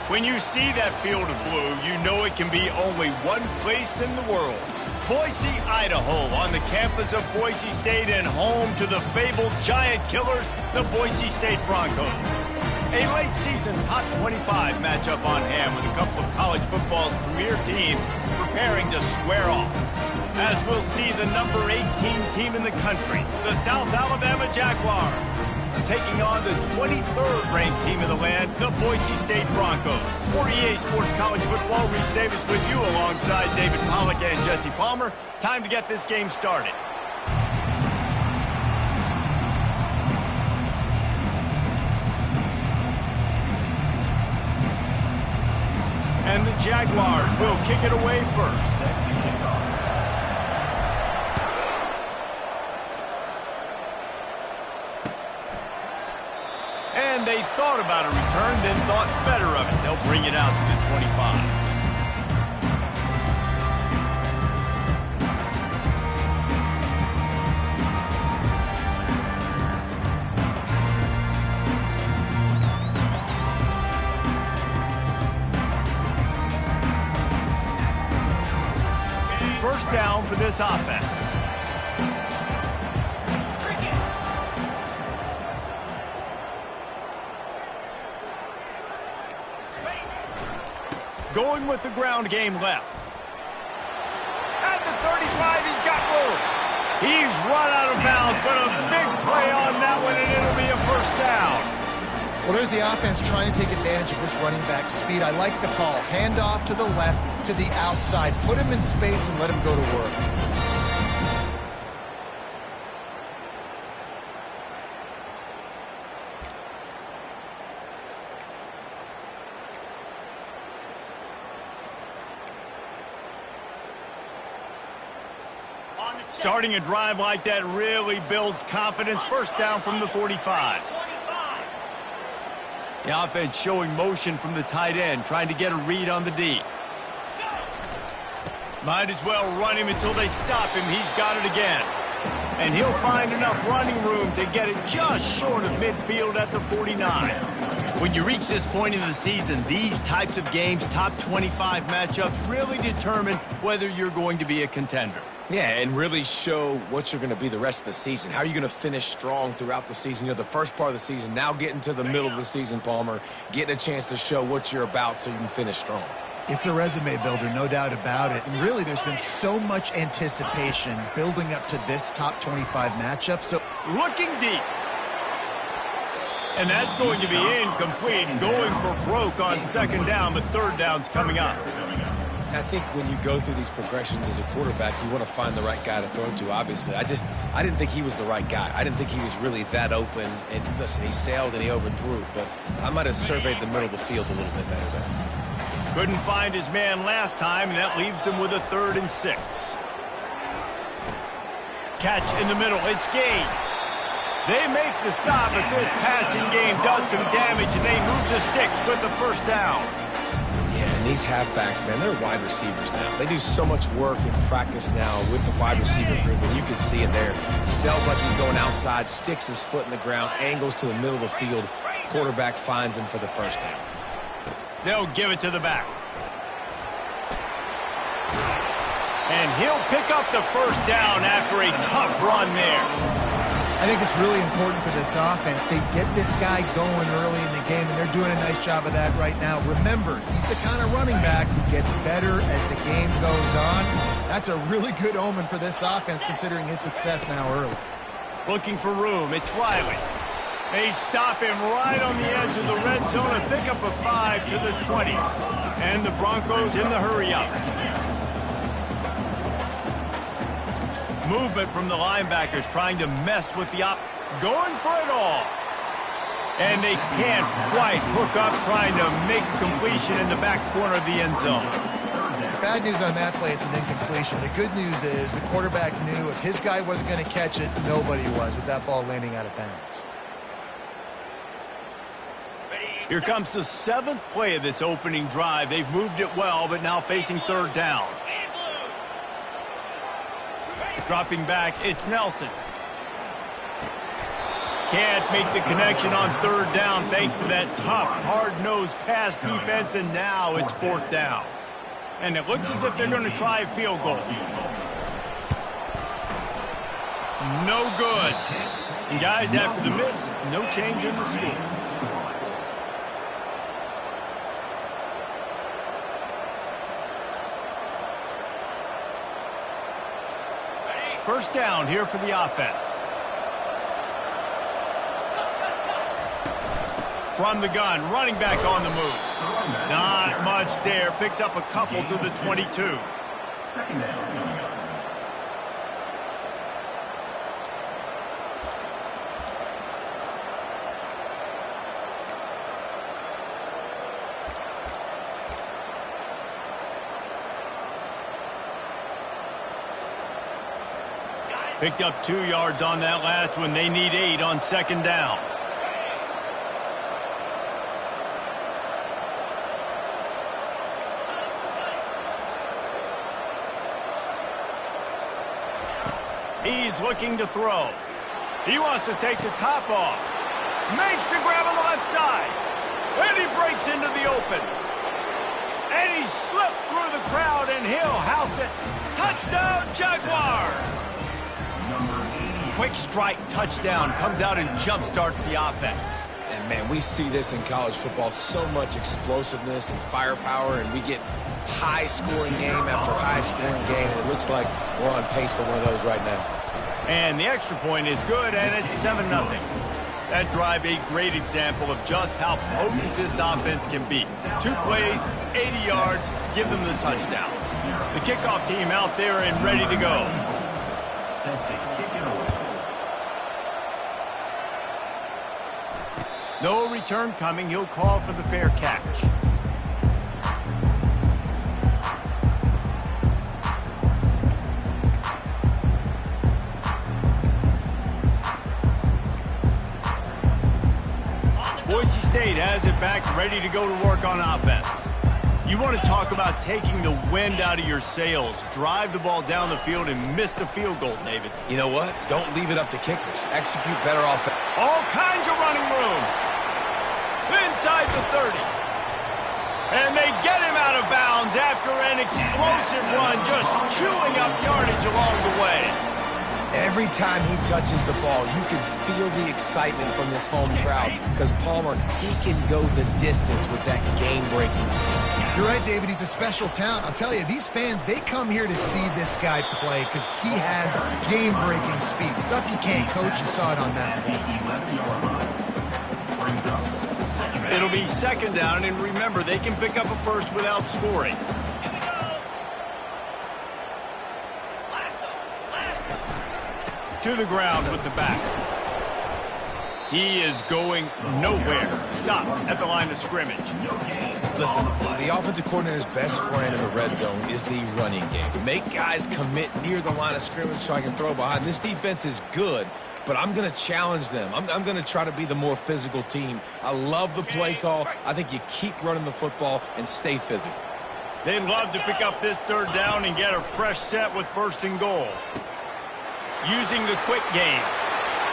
When you see that field of blue, you know it can be only one place in the world. Boise, Idaho, on the campus of Boise State and home to the fabled giant killers, the Boise State Broncos. A late-season top 25 matchup on hand with a couple of college football's premier teams preparing to square off. As we'll see the number 18 team in the country, the South Alabama Jaguars, taking on the 23rd ranked team in the land, the Boise State Broncos. For EA Sports College Football, Reese Davis with you alongside David Pollack and Jesse Palmer. Time to get this game started. And the Jaguars will kick it away first. And they thought about a return, then thought better of it. They'll bring it out to the 25. First down for this offense. Going with the ground game left. At the 35, he's got room. He's run out of bounds, but a big play on that one, and it'll be a first down. Well, there's the offense trying to take advantage of this running back speed. I like the call. Hand off to the left, to the outside. Put him in space and let him go to work. Starting a drive like that really builds confidence. First down from the 45. The offense showing motion from the tight end, trying to get a read on the D. Might as well run him until they stop him. He's got it again. And he'll find enough running room to get it just short of midfield at the 49. When you reach this point in the season, these types of games, top 25 matchups, really determine whether you're going to be a contender. Yeah, and really show what you're going to be the rest of the season. How are you going to finish strong throughout the season? You know, the first part of the season, now getting to the middle of the season, Palmer, getting a chance to show what you're about so you can finish strong. It's a resume builder, no doubt about it. And really, there's been so much anticipation building up to this top 25 matchup. So looking deep. And that's going to be incomplete, going for broke on second down, but third down's coming up. I think when you go through these progressions as a quarterback, you want to find the right guy to throw to, obviously. I didn't think he was the right guy. I didn't think he was really that open. And listen, he sailed and he overthrew, but I might have surveyed the middle of the field a little bit better there. Couldn't find his man last time, and that leaves him with a 3rd and 6. Catch in the middle, it's Gaines. They make the stop, but this passing game does some damage, and they move the sticks with the first down. Yeah, and these halfbacks, man, they're wide receivers now. They do so much work in practice now with the wide receiver group, and you can see it there. Sells like he's going outside, sticks his foot in the ground, angles to the middle of the field. Quarterback finds him for the first down. They'll give it to the back. And he'll pick up the first down after a tough run there. I think it's really important for this offense. They get this guy going early in the game, and they're doing a nice job of that right now. Remember, he's the kind of running back who gets better as the game goes on. That's a really good omen for this offense, considering his success now early. Looking for room, it's Riley. They stop him right on the edge of the red zone and pick up a 5 to the 20. And the Broncos in the hurry-up. Movement from the linebackers trying to mess with the going for it all. And they can't quite hook up, trying to make a completion in the back corner of the end zone. Bad news on that play, it's an incompletion. The good news is the quarterback knew if his guy wasn't going to catch it, nobody was, with that ball landing out of bounds. Here comes the 7th play of this opening drive. They've moved it well, but now facing 3rd down. Dropping back, it's Nelson. can't make the connection on third down thanks to that tough, hard-nosed pass defense, and now it's fourth down. And it looks as if they're going to try a field goal. No good. And guys, after the miss, no change in the score. First down here for the offense. From the gun, running back on the move. Not much there. Picks up a couple to the 22. Second down. Picked up 2 yards on that last one. They need 8 on second down. He's looking to throw. He wants to take the top off. Makes the grab on the left side. And he breaks into the open. And he slipped through the crowd, and he'll house it. Touchdown, Jaguars! Quick strike touchdown, comes out and jump starts the offense. And, man, we see this in college football, so much explosiveness and firepower, and we get high-scoring game after high-scoring game, and it looks like we're on pace for one of those right now. And the extra point is good, and it's 7-0. That drive, a great example of just how potent this offense can be. 2 plays, 80 yards, give them the touchdown. The kickoff team out there and ready to go. Set to kick it away. No return coming. He'll call for the fair catch. Boise State has it back, ready to go to work on offense. You want to talk about taking the wind out of your sails. Drive the ball down the field and miss the field goal, David. You know what? Don't leave it up to kickers. Execute better offense. All kinds of running room. Inside the 30. And they get him out of bounds after an explosive run, just chewing up yardage along the way. Every time he touches the ball, you can feel the excitement from this home crowd because Palmer, he can go the distance with that game-breaking speed. You're right, David. He's a special talent. I'll tell you, these fans, they come here to see this guy play because he has game-breaking speed. Stuff you can't coach. You saw it on that. It'll be second down, and remember, they can pick up a first without scoring. To the ground with the back. He is going nowhere. Stop at the line of scrimmage. Listen, the offensive coordinator's best friend in the red zone is the running game. Make guys commit near the line of scrimmage so I can throw behind. This defense is good, but I'm going to challenge them. I'm going to try to be the more physical team. I love the play call. I think you keep running the football and stay physical. They'd love to pick up this third down and get a fresh set with first and goal. Using the quick game.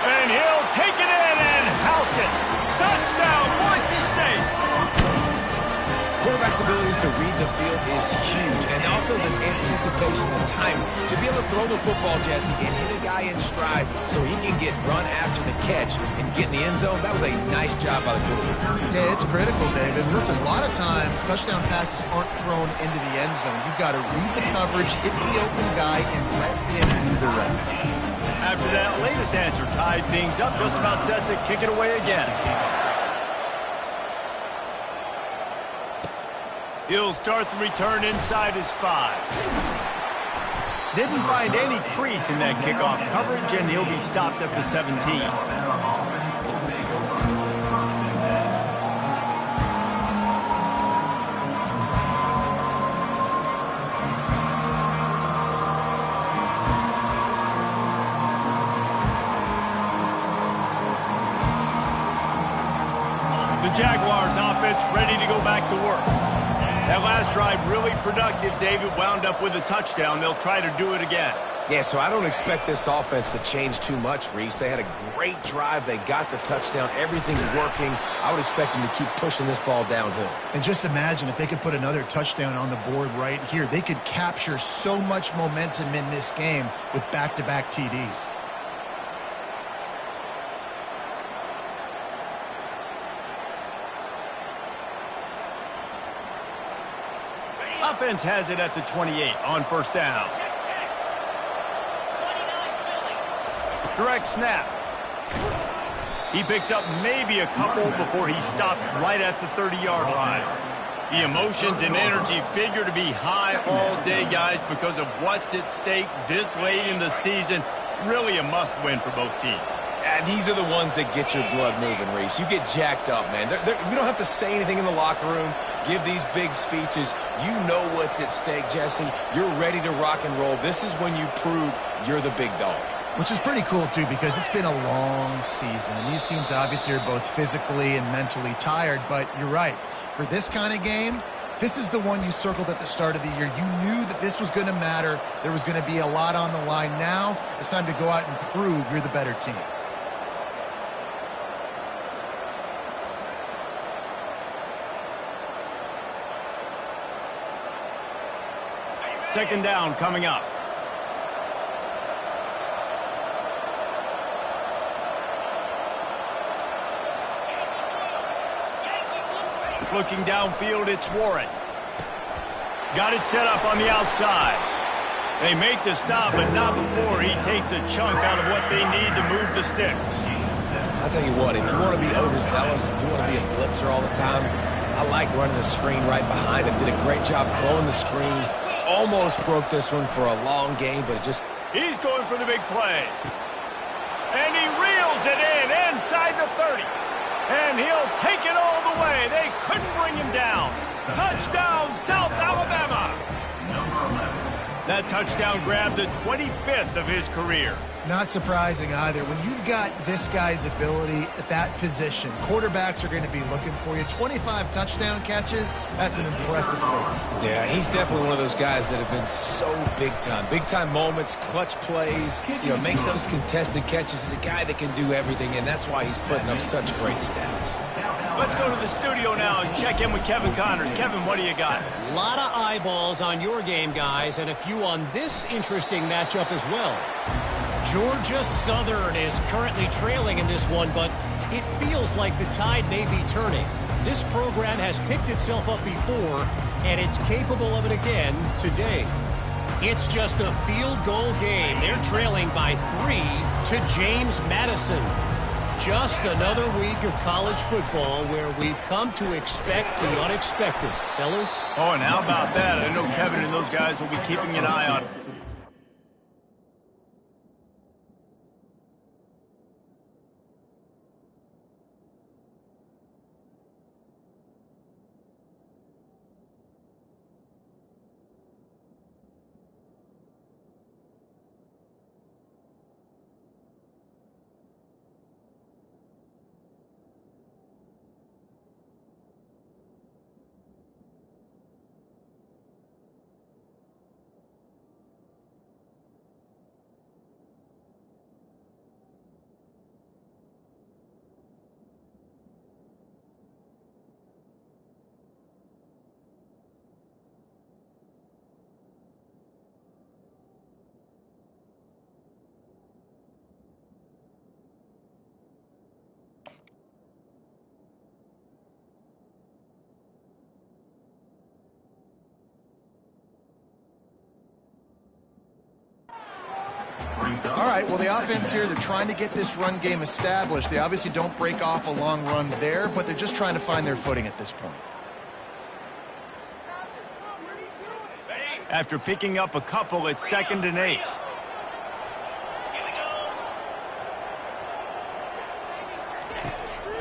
And he'll take it in and house it. Touchdown, Boise State. Quarterback's abilities to read the field is huge, and also the anticipation, the time to be able to throw the football, Jesse, and hit a guy in stride so he can get run after the catch and get in the end zone. That was a nice job by the quarterback. Yeah, it's critical, David. Listen, a lot of times touchdown passes aren't thrown into the end zone. You've got to read the coverage, hit the open guy, and let him do the rest. After that latest answer tied things up, just about set to kick it away again. He'll start the return inside his 5. Didn't find any crease in that kickoff coverage, and he'll be stopped at the 17. The Jaguars offense ready to go back to work. That last drive really productive. David wound up with a touchdown. They'll try to do it again. Yeah, so I don't expect this offense to change too much, Reese. They had a great drive. They got the touchdown. Everything's working. I would expect them to keep pushing this ball downhill. And just imagine if they could put another touchdown on the board right here. They could capture so much momentum in this game with back-to-back TDs. Offense has it at the 28 on first down. Direct snap. He picks up maybe a couple before he stopped right at the 30-yard line. The emotions and energy figure to be high all day, guys, because of what's at stake this late in the season. Really a must-win for both teams. These are the ones that get your blood moving, Reese. You get jacked up, man. You don't have to say anything in the locker room, give these big speeches. You know what's at stake, Jesse. You're ready to rock and roll. This is when you prove you're the big dog. Which is pretty cool, too, because it's been a long season. And these teams obviously are both physically and mentally tired. But you're right. For this kind of game, this is the one you circled at the start of the year. You knew that this was going to matter. There was going to be a lot on the line. Now it's time to go out and prove you're the better team. Second down coming up. Looking downfield, it's Warren. Got it set up on the outside. They make the stop, but not before he takes a chunk out of what they need to move the sticks. I'll tell you what, if you want to be overzealous, you want to be a blitzer all the time, I like running the screen right behind him. Did a great job throwing the screen. Almost broke this one for a long game, but it just... He's going for the big play. And he reels it in inside the 30. And he'll take it all the way. They couldn't bring him down. Touchdown, South Alabama. Number 11. That touchdown grabbed the 25th of his career. Not surprising either. When you've got this guy's ability at that position, quarterbacks are going to be looking for you. 25 touchdown catches, that's an impressive figure. Yeah, he's definitely one of those guys that have been so big time. Big time moments, clutch plays, makes those contested catches. He's a guy that can do everything, and that's why he's putting up such great stats. Let's go to the studio now and check in with Kevin Connors. Kevin, what do you got? A lot of eyeballs on your game, guys, and a few on this interesting matchup as well. Georgia Southern is currently trailing in this one, but it feels like the tide may be turning. This program has picked itself up before, and it's capable of it again today. It's just a field goal game. They're trailing by 3 to James Madison. Just another week of college football where we've come to expect the unexpected. Fellas? Oh, and how about that? I know Kevin and those guys will be keeping an eye on it. All right, well, the offense here, they're trying to get this run game established. They obviously don't break off a long run there, but they're just trying to find their footing at this point. After picking up a couple, it's 2nd and 8.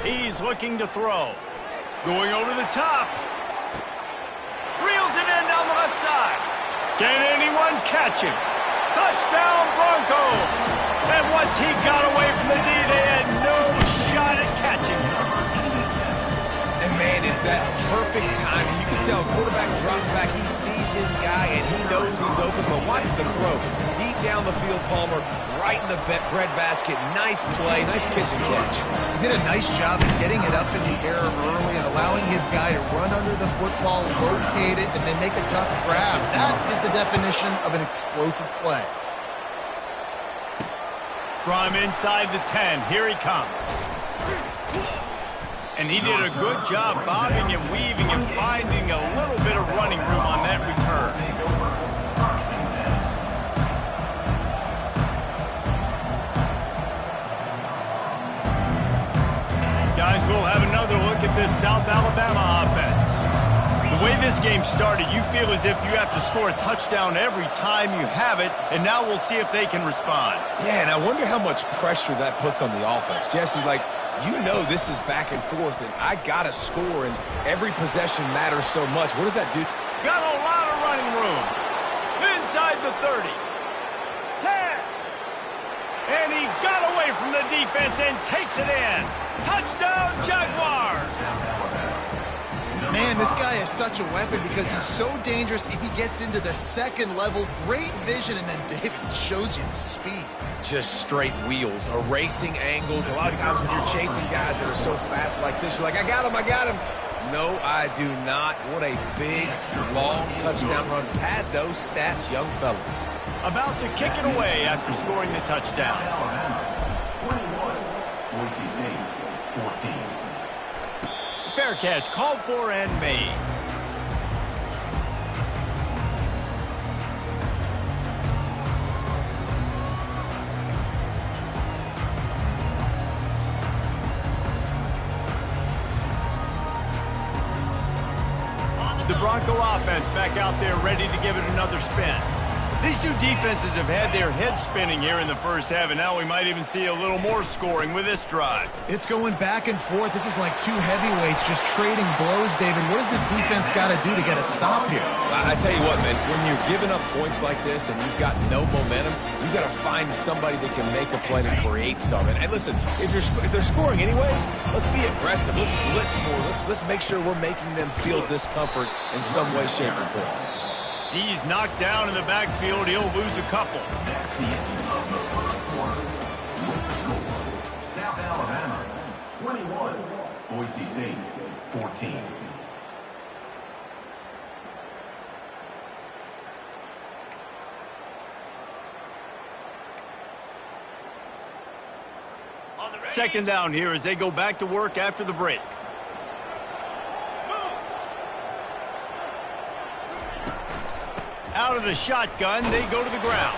He's looking to throw. Going over the top. Reels it in down the left side. Can anyone catch him? Touchdown, Broncos! And once he got away from the D, they had no shot at catching him. And, man, is that perfect timing. You can tell quarterback drops back. He sees his guy, and he knows he's open. But watch the throw. Deep down the field, Palmer, right in the breadbasket. Nice play, nice pitch and catch. He did a nice job of getting it up in the air early and allowing his guy to run under the football, locate it, and then make a tough grab. That is the definition of an explosive play. From inside the 10, here he comes. And he did a good job bobbing and weaving and finding a little bit of running room on that return. Guys, we'll have another look at this South Alabama offense. The way this game started, you feel as if you have to score a touchdown every time you have it, and now we'll see if they can respond. Yeah, and I wonder how much pressure that puts on the offense. Jesse, you know this is back and forth, and I got to score, and every possession matters so much. What does that do? Got a lot of running room. Inside the 30. 10. And he got away from the defense and takes it in. Touchdown, Jaguars. Man, this guy is such a weapon because he's so dangerous if he gets into the second level. Great vision, and then David shows you the speed. Just straight wheels, erasing angles. A lot of times when you're chasing guys that are so fast like this, you're like, I got him. No, I do not. What a big, long touchdown run. Pad those stats, young fella. About to kick it away after scoring the touchdown. 21, Boise State, 14. Fair catch, called for and made. The Bronco offense back out there ready to give it another spin. These two defenses have had their heads spinning here in the first half, and now we might even see a little more scoring with this drive. It's going back and forth. This is like two heavyweights just trading blows, David. What does this defense got to do to get a stop here? I tell you what, man, when you're giving up points like this and you've got no momentum, you've got to find somebody that can make a play to create something. And listen, if they're scoring anyways, let's be aggressive. Let's blitz more. Let's make sure we're making them feel discomfort in some way, shape, or form. He's knocked down in the backfield. He'll lose a couple. That's the end of the first quarter. South Alabama, 21. Boise State, 14. Second down here as they go back to work after the break. Out of the shotgun, they go to the ground.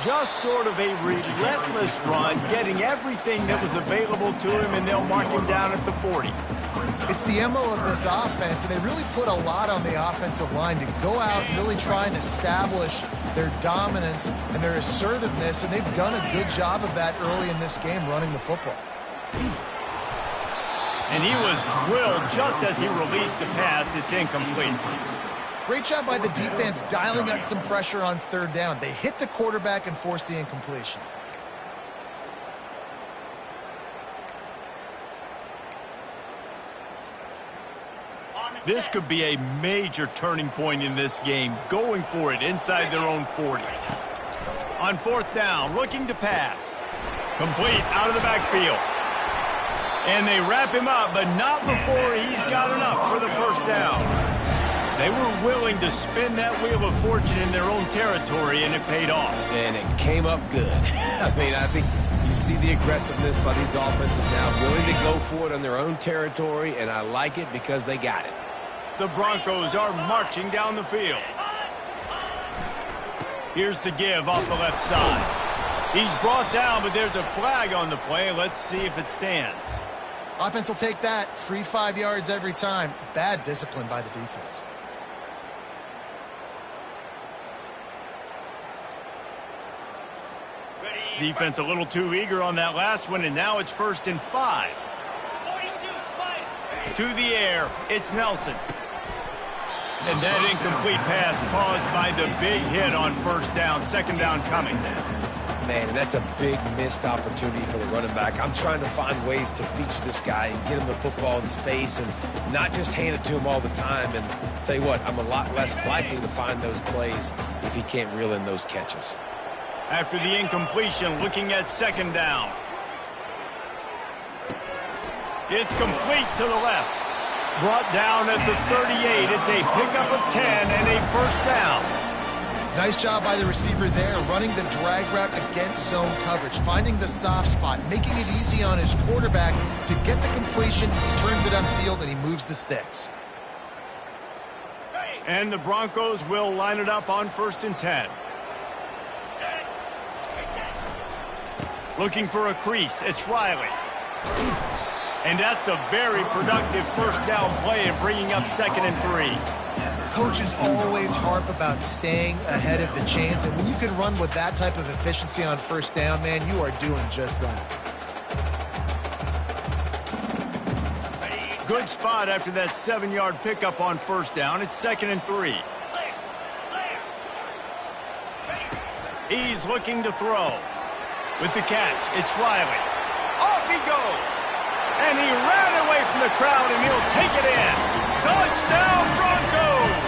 Just sort of a relentless run, getting everything that was available to him, and they'll mark him down at the 40. It's the MO of this offense, and they really put a lot on the offensive line to go out and really try and establish their dominance and their assertiveness, and they've done a good job of that early in this game running the football. And he was drilled just as he released the pass. It's incomplete. Great job by the defense dialing up some pressure on third down. They hit the quarterback and forced the incompletion. This could be a major turning point in this game, going for it inside their own 40. On fourth down, looking to pass. Complete out of the backfield. And they wrap him up, but not before he's got enough for the first down. They were willing to spin that wheel of fortune in their own territory, and it paid off. And it came up good. I mean, I think you see the aggressiveness by these offenses now, willing to go for it on their own territory, and I like it because they got it. The Broncos are marching down the field. Here's the give off the left side. He's brought down, but there's a flag on the play. Let's see if it stands. Offense will take that. Free 5 yards every time. Bad discipline by the defense. Defense a little too eager on that last one, and now it's 1st and 5. To the air, it's Nelson. And that incomplete pass caused by the big hit on first down. Second down coming. Man, and that's a big missed opportunity for the running back. I'm trying to find ways to feature this guy and get him the football in space and not just hand it to him all the time. And tell you what, I'm a lot less likely to find those plays if he can't reel in those catches. After the incompletion, looking at second down. It's complete to the left. Brought down at the 38. It's a pickup of 10 and a first down. Nice job by the receiver there, running the drag route against zone coverage, finding the soft spot, making it easy on his quarterback to get the completion. He turns it upfield and he moves the sticks. And the Broncos will line it up on 1st and 10. Looking for a crease. It's Riley. And that's a very productive first down play and bringing up 2nd and 3. Coaches always harp about staying ahead of the chains, and when you can run with that type of efficiency on first down, man, you are doing just that. Good spot after that 7-yard pickup on first down. It's 2nd and 3. He's looking to throw. With the catch, it's Riley. Off he goes. And he ran away from the crowd, and he'll take it in. Touchdown, Broncos!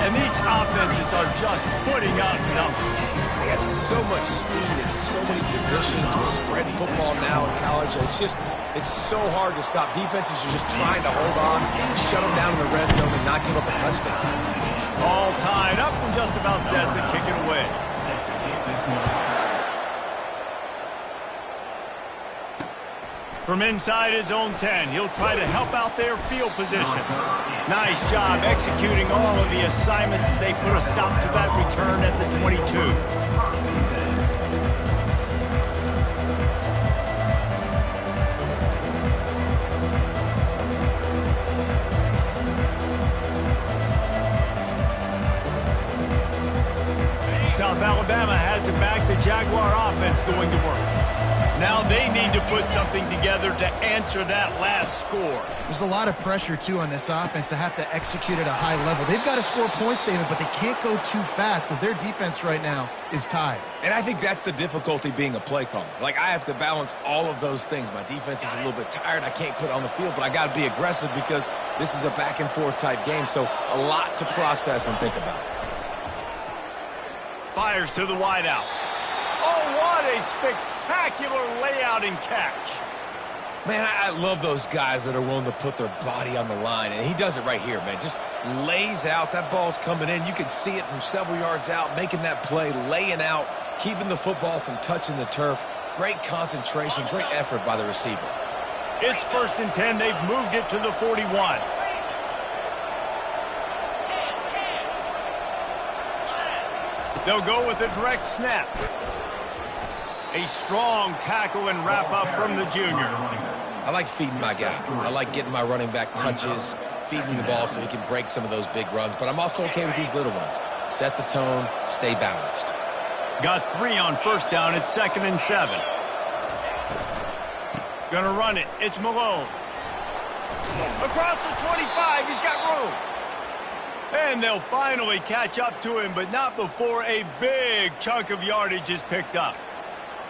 And these offenses are just putting up numbers. They got so much speed and so many positions with spread football now in college. It's so hard to stop. Defenses are just trying to hold on, shut them down in the red zone, and not give up a touchdown. All tied up and just about set to kick it away. From inside his own 10, he'll try to help out their field position. Nice job executing all of the assignments as they put a stop to that return at the 22. South Alabama has it back. The Jaguar offense going to work. Now they need to put something together to answer that last score. There's a lot of pressure, too, on this offense to have to execute at a high level. They've got to score points, David, but they can't go too fast because their defense right now is tired. And I think that's the difficulty being a play caller. Like, I have to balance all of those things. My defense is a little bit tired. I can't put it on the field, but I got to be aggressive because this is a back-and-forth type game, so a lot to process and think about. Fires to the wideout. Oh, what a spectacular layout and catch. Man, I love those guys that are willing to put their body on the line, and he does it right here, man. Just lays out. That ball's coming in. You can see it from several yards out, making that play, laying out, keeping the football from touching the turf. Great concentration, great effort by the receiver. It's 1st and 10. They've moved it to the 41. They'll go with a direct snap. A strong tackle and wrap up from the junior. I like feeding my guy. I like getting my running back touches, feeding the ball so he can break some of those big runs. But I'm also okay with these little ones. Set the tone, stay balanced. Got 3 on first down. It's 2nd and 7. Gonna run it. It's Malone. Across the 25. He's got room. And they'll finally catch up to him, but not before a big chunk of yardage is picked up.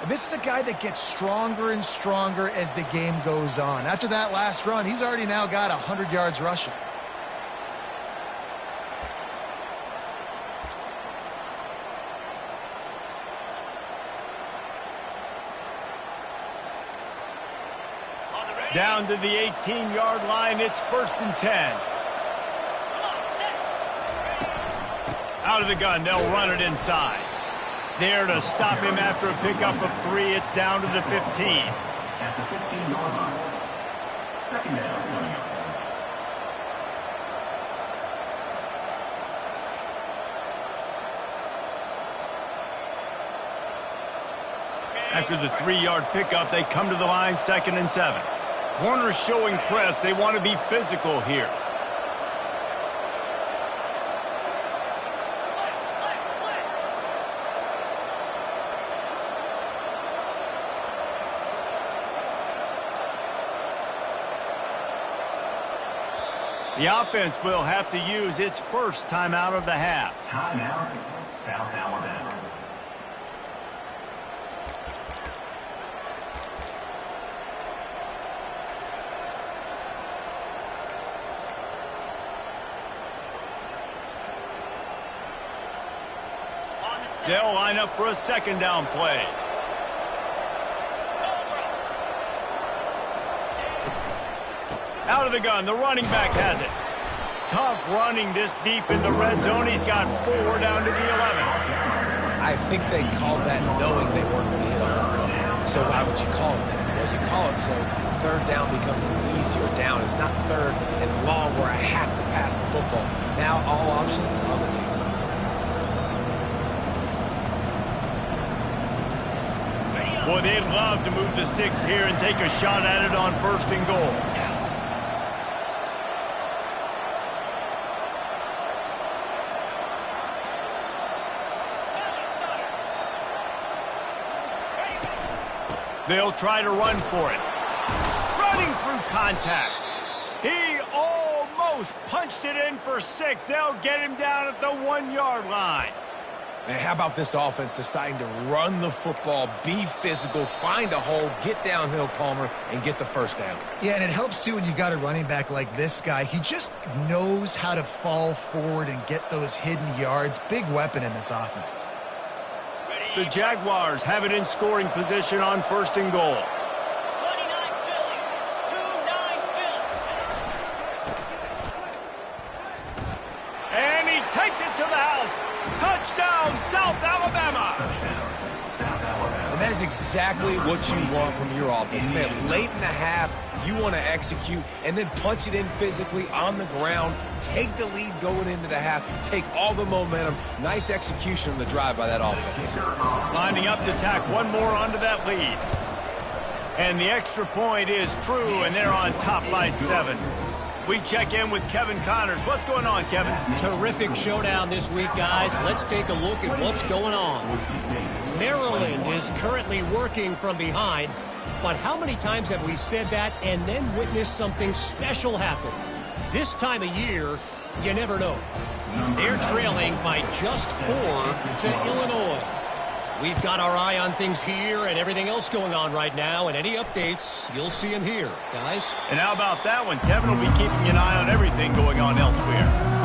And this is a guy that gets stronger and stronger as the game goes on. After that last run, he's already now got 100 yards rushing. Down to the 18-yard line, it's 1st and 10. Out of the gun, they'll run it inside. There to stop him after a pickup of 3. It's down to the 15. At the 15-yard line. 2nd down. After the 3-yard pickup, they come to the line, 2nd and 7. Corners showing press. They want to be physical here. The offense will have to use its first timeout of the half. Timeout, South Alabama. They'll line up for a second down play. Out of the gun, the running back has it. Tough running this deep in the red zone. He's got 4 down to the 11. I think they called that knowing they weren't going to hit a home run. So why would you call it that? Well, you call it so third down becomes an easier down. It's not third and long where I have to pass the football. Now all options on the table. Boy, they'd love to move the sticks here and take a shot at it on 1st and goal. They'll try to run for it. Running through contact. He almost punched it in for 6. They'll get him down at the 1-yard line. Man, how about this offense deciding to run the football, be physical, find a hole, get downhill, Palmer, and get the first down? Yeah, and it helps, too, when you've got a running back like this guy. He just knows how to fall forward and get those hidden yards. Big weapon in this offense. The Jaguars have it in scoring position on 1st and goal. 29 Philly. 2-9 Philly. And he takes it to the house. Touchdown, South Alabama. And that is exactly what you want from your offense. Man, late in the half, you want to execute and then punch it in physically on the ground, take the lead going into the half, take all the momentum. Nice execution on the drive by that offense. Lining up to tack one more onto that lead. And the extra point is true, and they're on top by 7. We check in with Kevin Connors. What's going on, Kevin? Terrific showdown this week, guys. Let's take a look at what's going on. Maryland is currently working from behind. But how many times have we said that and then witnessed something special happen? This time of year, you never know. They're trailing by just 4 to Illinois. We've got our eye on things here and everything else going on right now, and any updates, you'll see them here, guys. And how about that one? Kevin will be keeping an eye on everything going on elsewhere.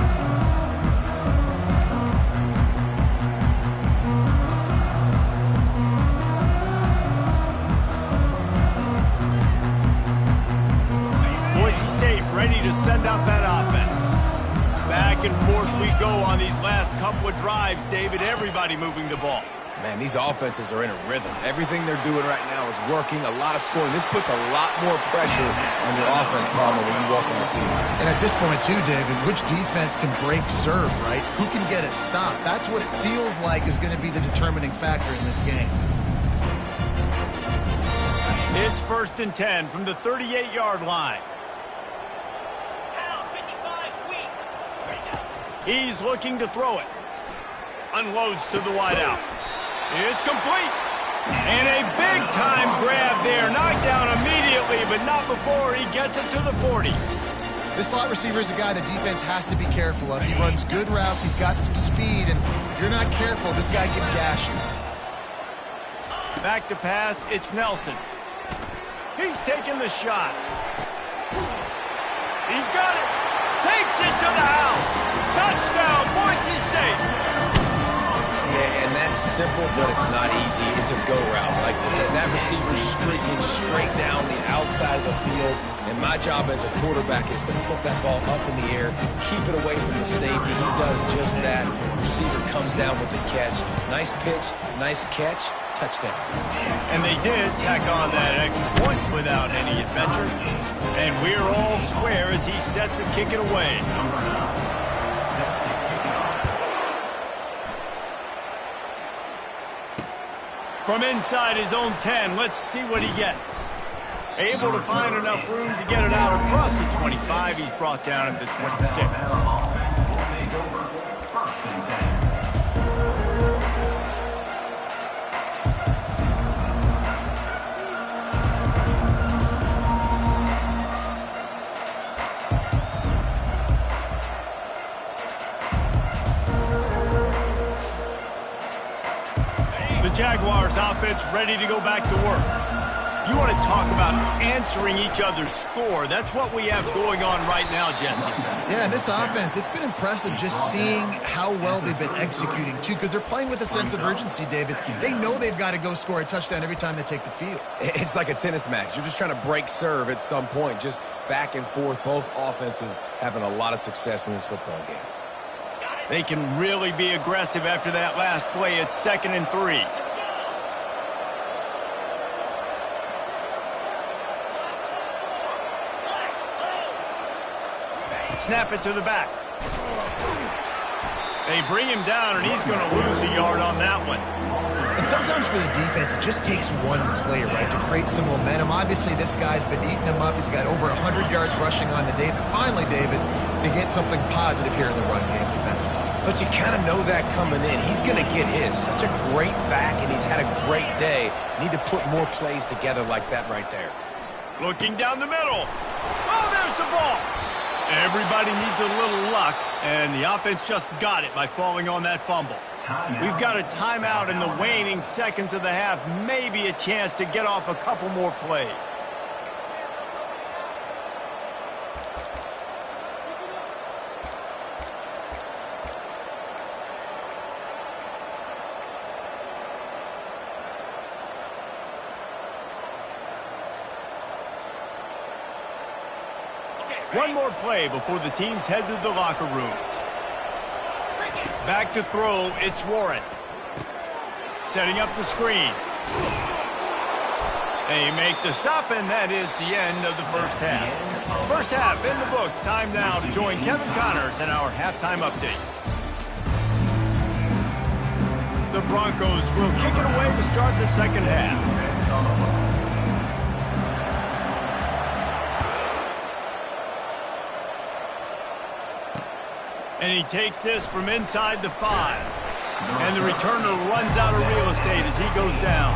Ready to send out that offense. Back and forth we go on these last couple of drives, David. Everybody moving the ball. Man, these offenses are in a rhythm. Everything they're doing right now is working. A lot of scoring. This puts a lot more pressure on your offense, Palmer, when you walk on the field. And at this point, too, David, which defense can break serve, right? Who can get a stop? That's what it feels like is going to be the determining factor in this game. It's 1st and 10 from the 38-yard line. He's looking to throw it. Unloads to the wideout. It's complete. And a big-time grab there. Knocked down immediately, but not before he gets it to the 40. This slot receiver is a guy the defense has to be careful of. He runs good routes. He's got some speed, and if you're not careful, this guy can gash you. Back to pass. It's Nelson. He's taking the shot. He's got it. Takes it to the house. Touchdown, Boise State. Yeah, and that's simple, but it's not easy. It's a go route. Like that receiver's streaking straight down the outside of the field. And my job as a quarterback is to put that ball up in the air, keep it away from the safety. He does just that. Receiver comes down with the catch. Nice pitch, nice catch, touchdown. And they did tack on that extra point without any adventure. And we're all square as he's set to kick it away. From inside his own 10, let's see what he gets. Able to find enough room to get it out across the 25. He's brought down at the 26. Jaguars offense ready to go back to work. You want to talk about answering each other's score. That's what we have going on right now, Jesse. Yeah, and this offense, it's been impressive just seeing how well they've been executing, too, because they're playing with a sense of urgency, David. They know they've got to go score a touchdown every time they take the field. It's like a tennis match. You're just trying to break serve at some point, just back and forth. Both offenses having a lot of success in this football game. They can really be aggressive after that last play. It's 2nd and 3. Snap it to the back. They bring him down, and he's going to lose a yard on that one. And sometimes for the defense, it just takes one play, right, to create some momentum. Obviously, this guy's been eating them up. He's got over 100 yards rushing on the day. But finally, David, they get something positive here in the run game defensively. But you kind of know that coming in. He's going to get his. Such a great back, and he's had a great day. Need to put more plays together like that right there. Looking down the middle. Oh, there's the ball. Everybody needs a little luck, and the offense just got it by falling on that fumble. We've got a timeout in the waning seconds of the half, maybe a chance to get off a couple more plays. One more play before the teams head to the locker rooms. Back to throw, it's Warren. Setting up the screen. They make the stop, and that is the end of the first half. First half in the books. Time now to join Kevin Connors in our halftime update. The Broncos will kick it away to start the second half. And he takes this from inside the 5. And the returner runs out of real estate as he goes down.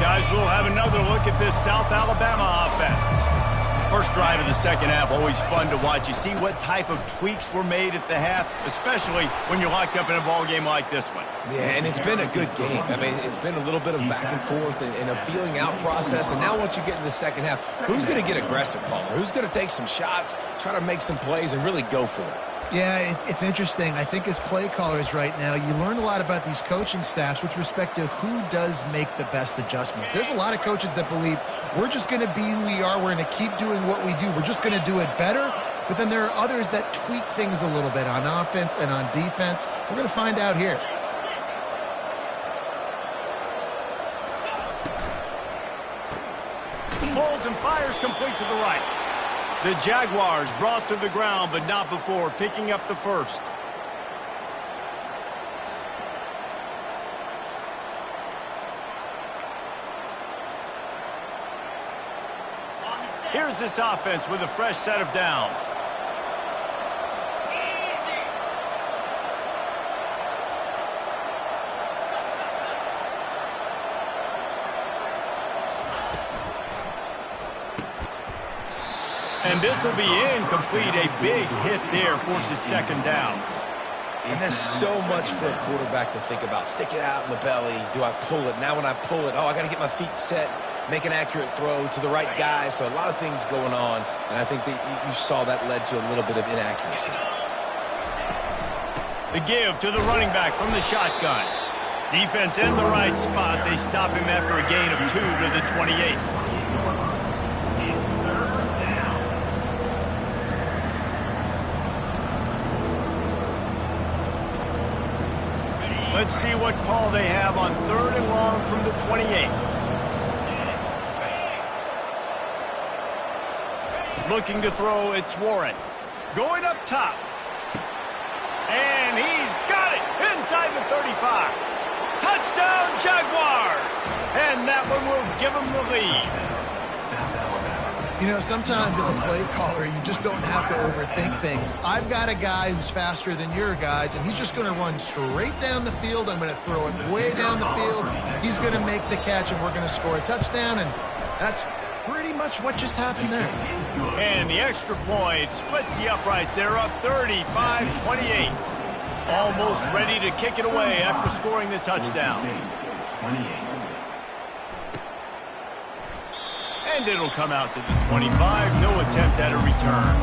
Guys, we'll have another look at this South Alabama offense. First drive of the second half, always fun to watch. You see what type of tweaks were made at the half, especially when you're locked up in a ball game like this one. Yeah, and it's been a good game. I mean, it's been a little bit of back and forth and a feeling out process. And now once you get in the second half, who's going to get aggressive, Palmer? Who's going to take some shots, try to make some plays, and really go for it? Yeah, it's interesting. I think as play callers right now, you learn a lot about these coaching staffs with respect to who does make the best adjustments. There's a lot of coaches that believe we're just going to be who we are. We're going to keep doing what we do. We're just going to do it better. But then there are others that tweak things a little bit on offense and on defense. We're going to find out here. Holds and fires complete to the right. The Jaguars brought to the ground, but not before picking up the first. Here's this offense with a fresh set of downs. And this will be incomplete. A big hit there forces second down. And there's so much for a quarterback to think about. Stick it out in the belly. Do I pull it? Now when I pull it, I got to get my feet set, make an accurate throw to the right guy. So a lot of things going on. And I think that you saw that led to a little bit of inaccuracy. The give to the running back from the shotgun. Defense in the right spot. They stop him after a gain of 2 to the 28. Let's see what call they have on 3rd and long from the 28. Looking to throw, it's Warren. Going up top. And he's got it inside the 35. Touchdown, Jaguars! And that one will give them the lead. You know, sometimes as a play caller, you just don't have to overthink things. I've got a guy who's faster than your guys, and he's just going to run straight down the field. I'm going to throw it way down the field. He's going to make the catch, and we're going to score a touchdown, and that's pretty much what just happened there. And the extra point splits the uprights. They're up 35-28. Almost ready to kick it away after scoring the touchdown. And it'll come out to the 25. No attempt at a return.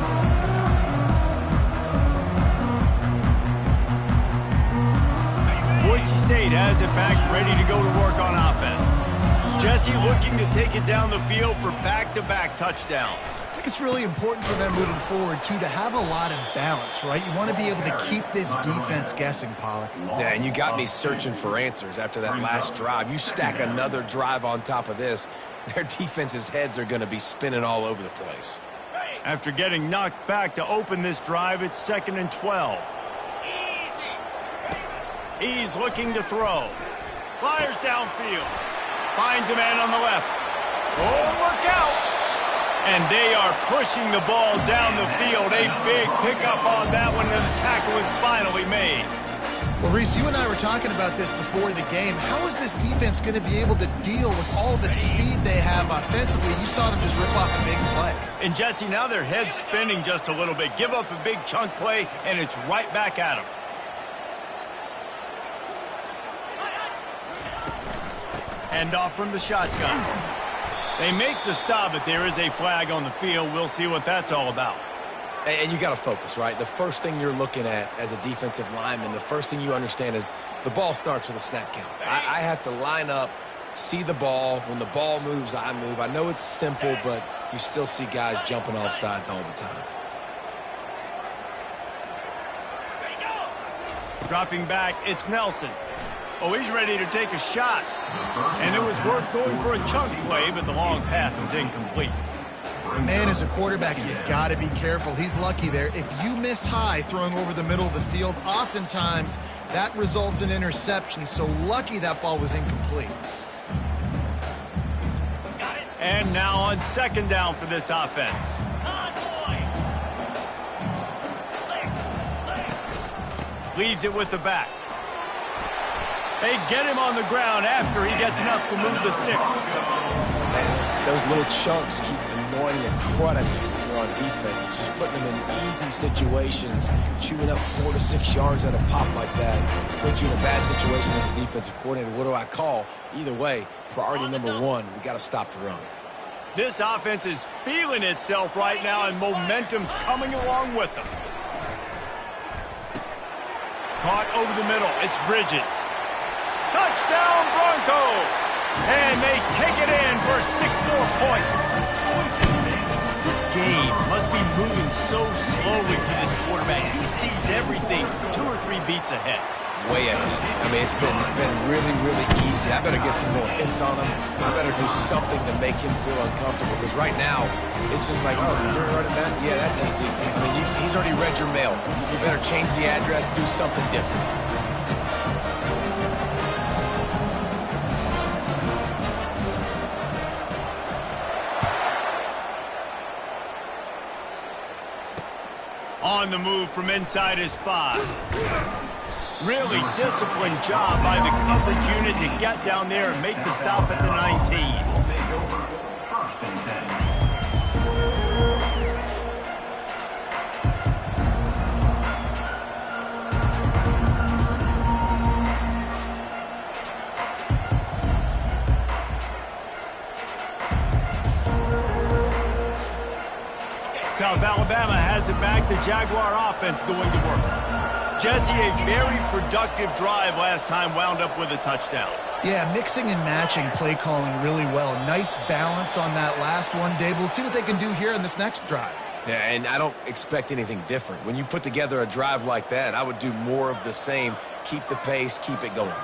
Boise State has it back, ready to go to work on offense. Jesse looking to take it down the field for back-to-back touchdowns. I think it's really important for them moving forward, too, to have a lot of balance, right? You want to be able to keep this defense guessing, Pollock. Yeah, and you got me searching for answers after that last drive. You stack another drive on top of this, their defense's heads are going to be spinning all over the place. After getting knocked back to open this drive, it's 2nd and 12. He's looking to throw. Fires downfield. Finds a man on the left. Oh, look out! And they are pushing the ball down the field. A big pickup on that one, and the tackle is finally made. Well, Reese, you and I were talking about this before the game. How is this defense going to be able to deal with all the speed they have offensively? You saw them just rip off a big play. And, Jesse, now their head's spinning just a little bit. Give up a big chunk play, and it's right back at them. Hand off from the shotgun. They make the stop, but there is a flag on the field. We'll see what that's all about. And you got to focus, right? The first thing you're looking at as a defensive lineman, the first thing you understand is the ball starts with a snap count. I have to line up, see the ball. When the ball moves, I move. I know it's simple, but you still see guys jumping off sides all the time. Dropping back, it's Nelson. Oh, he's ready to take a shot. And it was worth going for a chunk play, but the long pass is incomplete. Man, as a quarterback, you got to be careful. He's lucky there. If you miss high throwing over the middle of the field, oftentimes that results in interception. So lucky that ball was incomplete. And now on 2nd down for this offense. Leaves it with the back. They get him on the ground after he gets enough to move the sticks. Man, those little chunks keep annoying the crud out of you when you're on defense. It's just putting them in easy situations, chewing up 4 to 6 yards at a pop like that. Put you in a bad situation as a defensive coordinator. What do I call? Either way, priority number one, we got to stop the run. This offense is feeling itself right now, and momentum's coming along with them. Caught over the middle. It's Bridges. Touchdown, Broncos! And they take it in for 6 more points. This game must be moving so slowly for this quarterback. He sees everything 2 or 3 beats ahead. Way ahead. I mean, it's been really, really easy. I better get some more hits on him. I better do something to make him feel uncomfortable. Because right now, it's just like, oh, you're running that? Yeah, that's easy. I mean, he's already read your mail. You better change the address, do something different. On the move from inside his 5. Really disciplined job by the coverage unit to get down there and make the stop at the 19. South Alabama has it back. The Jaguar offense going to work. Jesse, a very productive drive last time, wound up with a touchdown. Yeah, mixing and matching play calling really well. Nice balance on that last one, Dave. We'll see what they can do here in this next drive. Yeah, and I don't expect anything different. When you put together a drive like that, I would do more of the same. Keep the pace, keep it going.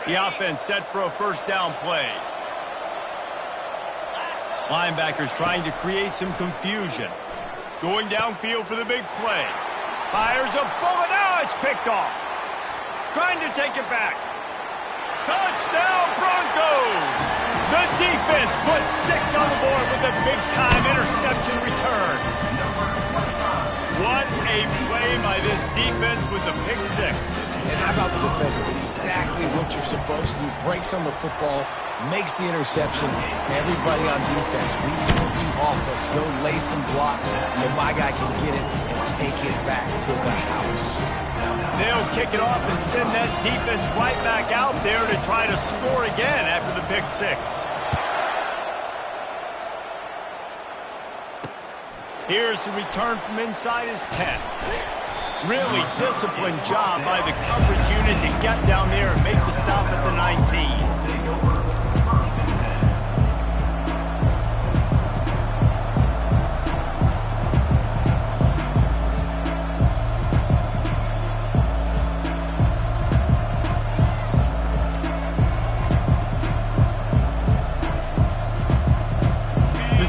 The offense set for a first down play. Linebackers trying to create some confusion. Going downfield for the big play. Fires a bullet. Now it's picked off. Trying to take it back. Touchdown, Broncos! The defense puts 6 on the board with a big-time interception return. What a play by this defense with the pick six. And how about the defender? Exactly what you're supposed to do. Breaks on the football, makes the interception. Everybody on defense, return to offense. Go lay some blocks so my guy can get it and take it back to the house. They'll kick it off and send that defense right back out there to try to score again after the pick six. Here's the return from inside his 10. Really disciplined job by the coverage unit to get down there and make the stop at the 19.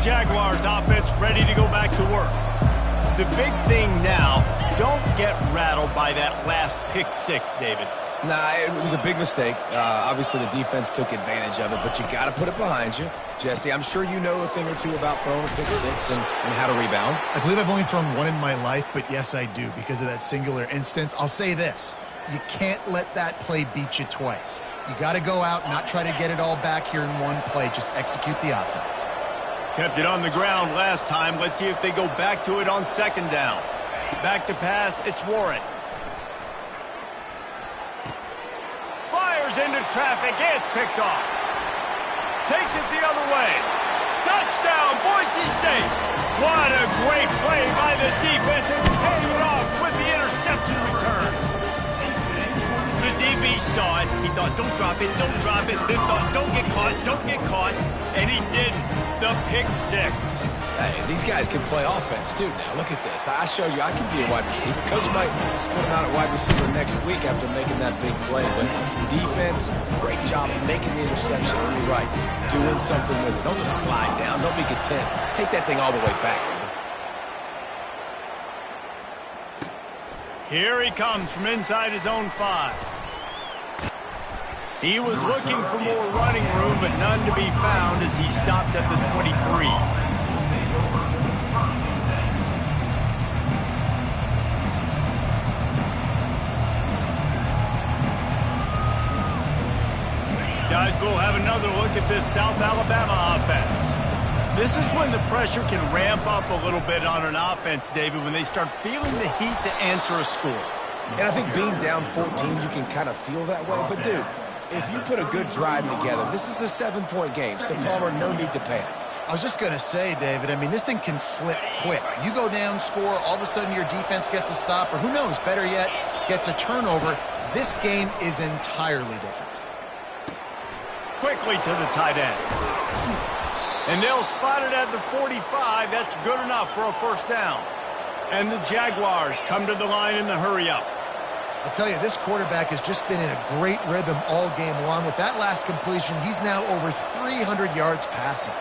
Jaguars offense ready to go back to work. The big thing now, don't get rattled by that last pick six, David. Nah, it was a big mistake. Obviously, the defense took advantage of it, but you got to put it behind you. Jesse, I'm sure you know a thing or two about throwing a pick six and how to rebound. I believe I've only thrown one in my life, but yes, I do because of that singular instance. I'll say this. You can't let that play beat you twice. You got to go out and not try to get it all back here in one play. Just execute the offense. Kept it on the ground last time. Let's see if they go back to it on second down. Back to pass, it's Warren. Fires into traffic, it's picked off. Takes it the other way. Touchdown, Boise State. What a great play by the defense and paying it off with the interception return. The DB saw it. He thought, don't drop it, don't drop it. Then thought, don't get caught, and he didn't. The pick six. Hey, these guys can play offense, too. Now, look at this. I showed you I can be a wide receiver. Coach might split him out at wide receiver next week after making that big play. But defense, great job making the interception. And you're right, doing something with it. Don't just slide down. Don't be content. Take that thing all the way back. Here he comes from inside his own 5. He was looking for more running room, but none to be found as he stopped at the 23. Guys, we'll have another look at this South Alabama offense. This is when the pressure can ramp up a little bit on an offense, David, when they start feeling the heat to answer a score. And I think being down 14, you can kind of feel that way. But, dude, if you put a good drive together, this is a 7-point game, so Palmer, no need to panic. I was just going to say, David, I mean, this thing can flip quick. You go down, score, all of a sudden your defense gets a stop, or who knows, better yet, gets a turnover. This game is entirely different. Quickly to the tight end. And they'll spot it at the 45. That's good enough for a first down. And the Jaguars come to the line in the hurry-up. I'll tell you, this quarterback has just been in a great rhythm all game long. With that last completion, he's now over 300 yards passing.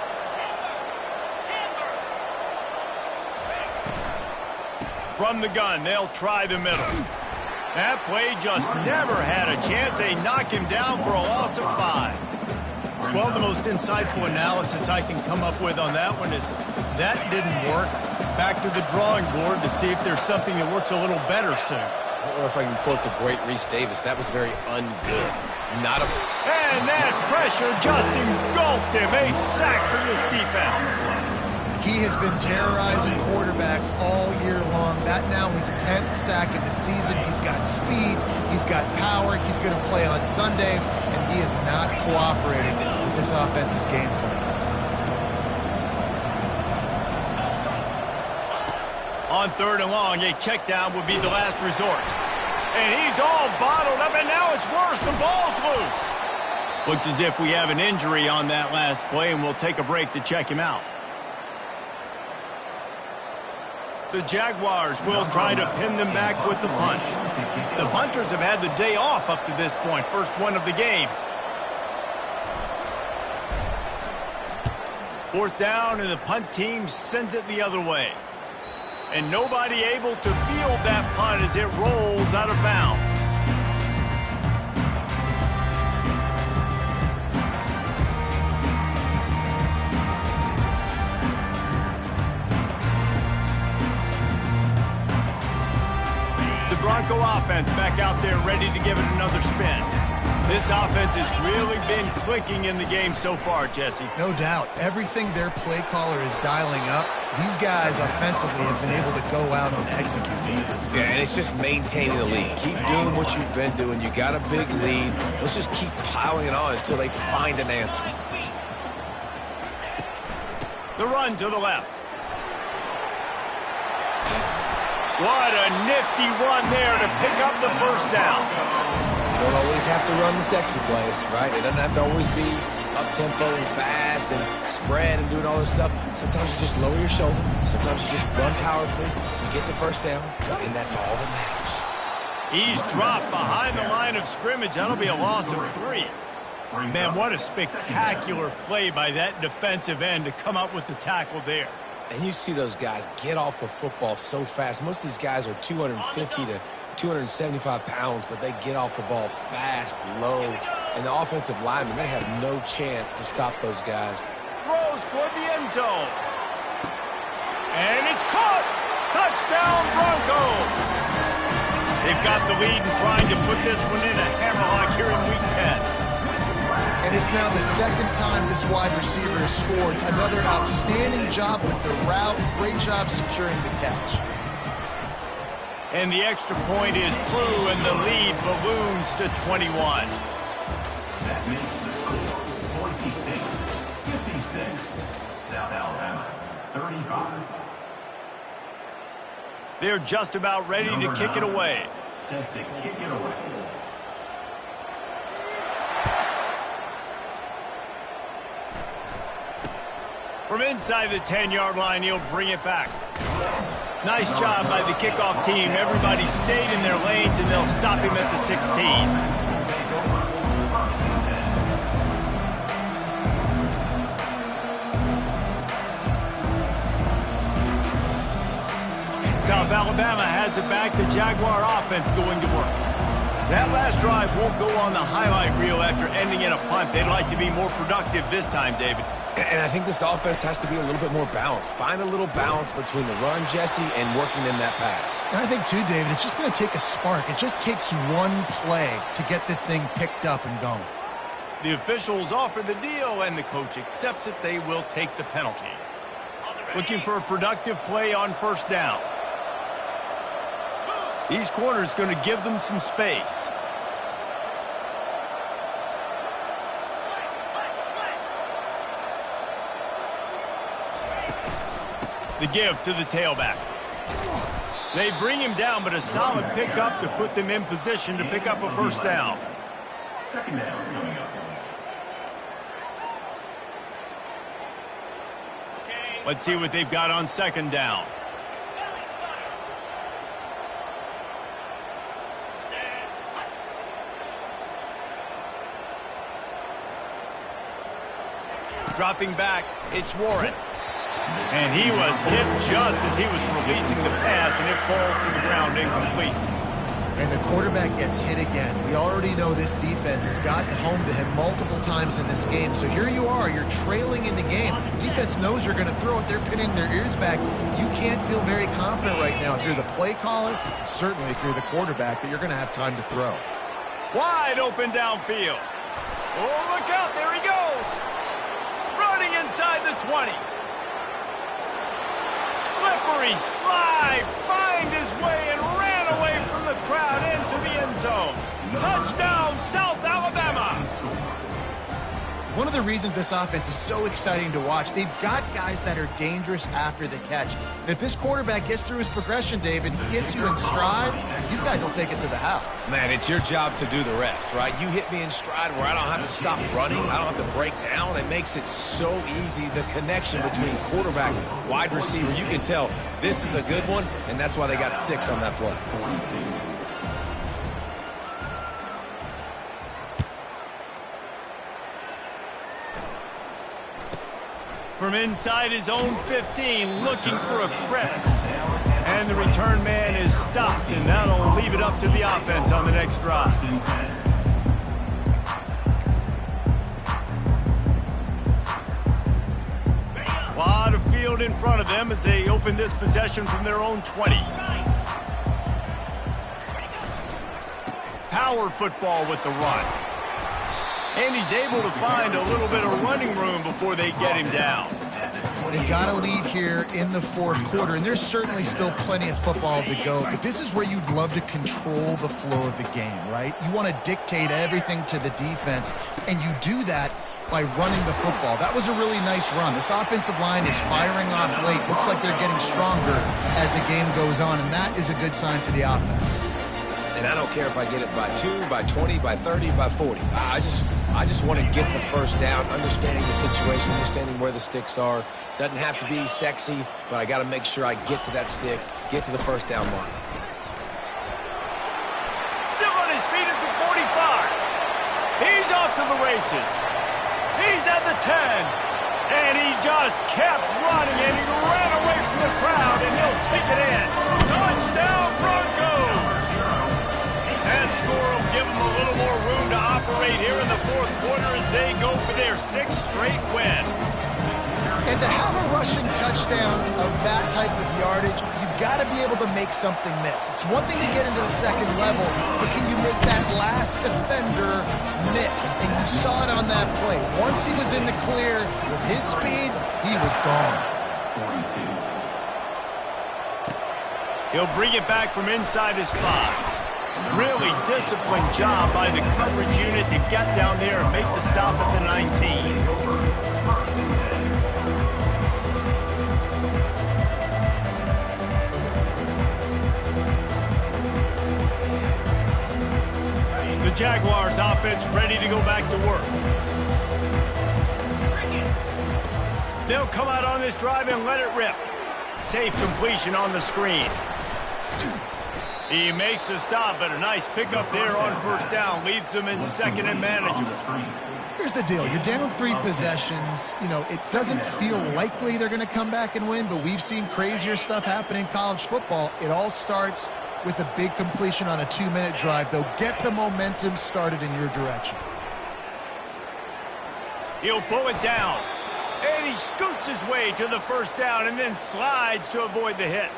From the gun, they'll try the middle. That play just never had a chance. They knock him down for a loss of 5. Well, the most insightful analysis I can come up with on that one is that didn't work. Back to the drawing board to see if there's something that works a little better soon. Or if I can quote the great Reese Davis, that was very ungood. Not a... And that pressure just engulfed him. A sack for this defense. He has been terrorizing quarterbacks all year long. That now his 10th sack of the season. He's got speed. He's got power. He's going to play on Sundays, and he is not cooperating with this offense's game plan. On 3rd and long, a check down would be the last resort. And he's all bottled up, and now it's worse. The ball's loose. Looks as if we have an injury on that last play, and we'll take a break to check him out. The Jaguars will try to pin them back with the punt. The punters have had the day off up to this point. First one of the game. 4th down, and the punt team sends it the other way. And nobody able to field that punt as it rolls out of bounds. Bronco offense back out there ready to give it another spin. This offense has really been clicking in the game so far, Jesse. No doubt. Everything their play caller is dialing up, these guys offensively have been able to go out and execute. Yeah, and it's just maintaining the lead. Keep doing what you've been doing. You got a big lead. Let's just keep piling it on until they find an answer. The run to the left. What a nifty run there to pick up the first down. You don't always have to run the sexy plays, right? It doesn't have to always be up-tempo and fast and spread and doing all this stuff. Sometimes you just lower your shoulder. Sometimes you just run powerfully. You get the first down, and that's all that matters. He's dropped behind the line of scrimmage. That'll be a loss of 3. Man, what a spectacular play by that defensive end to come up with the tackle there. And you see those guys get off the football so fast. Most of these guys are 250 to 275 pounds, but they get off the ball fast, low. And the offensive linemen, they have no chance to stop those guys. Throws toward the end zone. And it's caught! Touchdown, Broncos! They've got the lead and trying to put this one in a hammerlock here in Week 10. And it's now the second time this wide receiver has scored. Another outstanding job with the route. Great job securing the catch. And the extra point is true, and the lead balloons to 21. That makes the score Boise State 56, South Alabama 35. They're just about ready to kick it away. Set to kick it away. From inside the 10-yard line, he'll bring it back. Nice job by the kickoff team. Everybody stayed in their lanes, and they'll stop him at the 16. South Alabama has it back. The Jaguar offense going to work. That last drive won't go on the highlight reel after ending in a punt. They'd like to be more productive this time, David. And I think this offense has to be a little bit more balanced. Find a little balance between the run, Jesse, and working in that pass. And I think, too, David, it's just going to take a spark. It just takes one play to get this thing picked up and going. The officials offer the deal, and the coach accepts it. They will take the penalty. Looking for a productive play on first down. These corners going to give them some space. The give to the tailback. They bring him down, but a solid pickup to put them in position to pick up a first down. Second down coming up. Let's see what they've got on second down. Dropping back, it's Warren. And he was hit just as he was releasing the pass, and it falls to the ground incomplete. And the quarterback gets hit again. We already know this defense has gotten home to him multiple times in this game. So here you are, you're trailing in the game. Defense knows you're going to throw it. They're pinning their ears back. You can't feel very confident right now through the play caller, certainly through the quarterback, that you're going to have time to throw. Wide open downfield. Oh, look out, there he goes. Running inside the 20. Slippery slide, find his way and ran away from the crowd into the end zone. Touchdown, South Alabama. One of the reasons this offense is so exciting to watch, they've got guys that are dangerous after the catch. And if this quarterback gets through his progression, David, he hits you in stride, these guys will take it to the house. Man, it's your job to do the rest, right? You hit me in stride where I don't have to stop running. I don't have to break down. It makes it so easy, the connection between quarterback, wide receiver. You can tell this is a good one, and that's why they got 6 on that play. From inside his own 15, looking for a press. And the return man is stopped, and that'll leave it up to the offense on the next drive. A lot of field in front of them as they open this possession from their own 20. Power football with the run. And he's able to find a little bit of running room before they get him down. They've got a lead here in the fourth quarter, and there's certainly still plenty of football to go, but this is where you'd love to control the flow of the game, right? You want to dictate everything to the defense, and you do that by running the football. That was a really nice run. This offensive line is firing off late. Looks like they're getting stronger as the game goes on, and that is a good sign for the offense. And I don't care if I get it by 2, by 20, by 30, by 40. I just want to get the first down, understanding the situation, understanding where the sticks are. Doesn't have to be sexy, but I got to make sure I get to that stick, get to the first down line. Still on his feet at the 45. He's off to the races. He's at the 10. And he just kept running, and he ran away from the crowd, and he'll take it in. Touchdown, Broncos! That score will give them a little more room to operate here in the fourth quarter as they go for their 6th straight win. And to have a rushing touchdown of that type of yardage, you've got to be able to make something miss. It's one thing to get into the second level, but can you make that last defender miss? And you saw it on that play. Once he was in the clear with his speed, he was gone. 42. He'll bring it back from inside his 5. Really disciplined job by the coverage unit to get down there and make the stop at the 19. The Jaguars offense ready to go back to work. They'll come out on this drive and let it rip. Safe completion on the screen. He makes the stop, but a nice pickup there on first down. Leaves them in second and manageable. Here's the deal. You're down 3 possessions. You know, it doesn't feel likely they're going to come back and win, but we've seen crazier stuff happen in college football. It all starts with a big completion on a 2-minute drive. They'll get the momentum started in your direction. He'll pull it down. And he scoots his way to the first down and then slides to avoid the hit.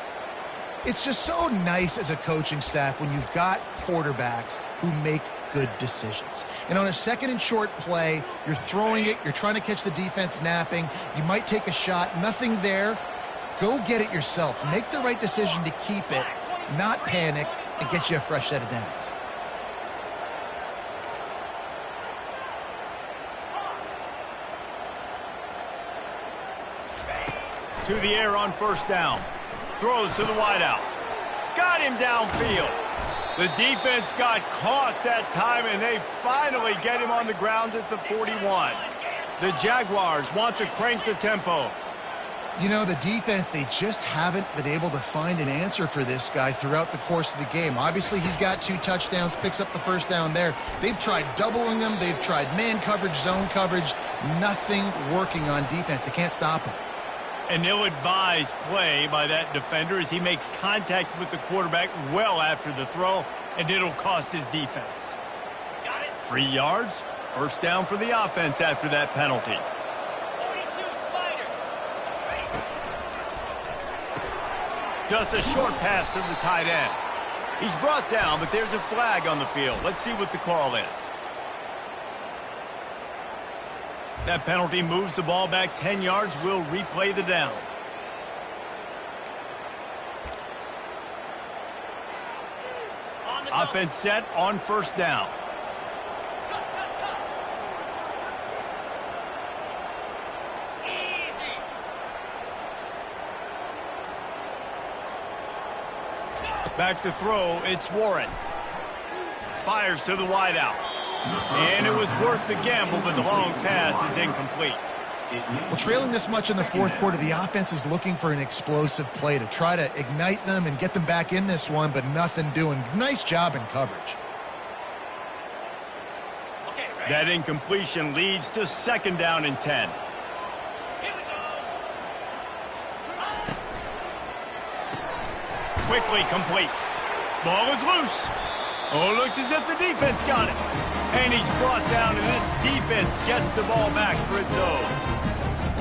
It's just so nice as a coaching staff when you've got quarterbacks who make good decisions. And on a 2nd and short play, you're throwing it, you're trying to catch the defense napping, you might take a shot, nothing there. Go get it yourself. Make the right decision to keep it, not panic, and get you a fresh set of downs. To the air on first down. Throws to the wideout. Got him downfield. The defense got caught that time, and they finally get him on the ground at the 41. The Jaguars want to crank the tempo. You know, the defense, they just haven't been able to find an answer for this guy throughout the course of the game. Obviously, he's got 2 touchdowns, picks up the first down there. They've tried doubling him. They've tried man coverage, zone coverage. Nothing working on defense. They can't stop him. An ill-advised play by that defender as he makes contact with the quarterback well after the throw, and it'll cost his defense. 3 yards, first down for the offense after that penalty. Just a short pass to the tight end. He's brought down, but there's a flag on the field. Let's see what the call is. That penalty moves the ball back 10 yards. We'll replay the down. Offense set on first down. Back to throw, it's Warren. Fires to the wideout. And it was worth the gamble, but the long pass is incomplete. Well, trailing this much in the fourth quarter, the offense is looking for an explosive play to try to ignite them and get them back in this one, but nothing doing. Nice job in coverage. That incompletion leads to second down and 10. Quickly complete. Ball is loose. Oh, looks as if the defense got it. And he's brought down, and this defense gets the ball back for its own.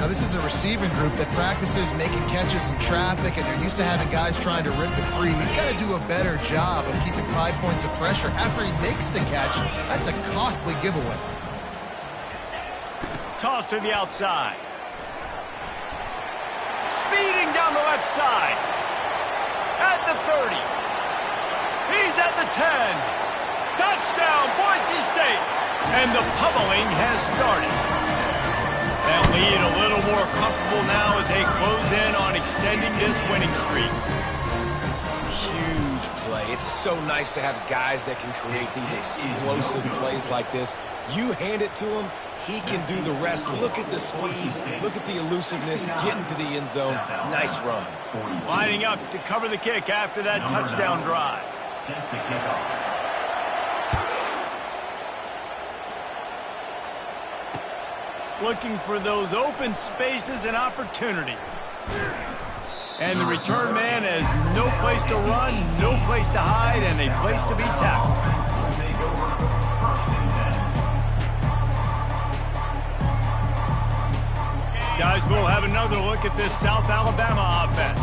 Now, this is a receiving group that practices making catches in traffic, and they're used to having guys trying to rip it free. He's got to do a better job of keeping 5 points of pressure after he makes the catch. That's a costly giveaway. Toss to the outside. Speeding down the left side. At the 30. He's at the 10. Touchdown, Boise State. And the pummeling has started. That lead a little more comfortable now as they close in on extending this winning streak. Huge play. It's so nice to have guys that can create these explosive plays like this. You hand it to him, he can do the rest. Look at the speed. Look at the elusiveness. Get into the end zone. Nice run. Lining up to cover the kick after that touchdown drive. Set to kick off. Looking for those open spaces and opportunity. And the return man has no place to run, no place to hide, and a place to be tackled. Guys, we'll have another look at this South Alabama offense.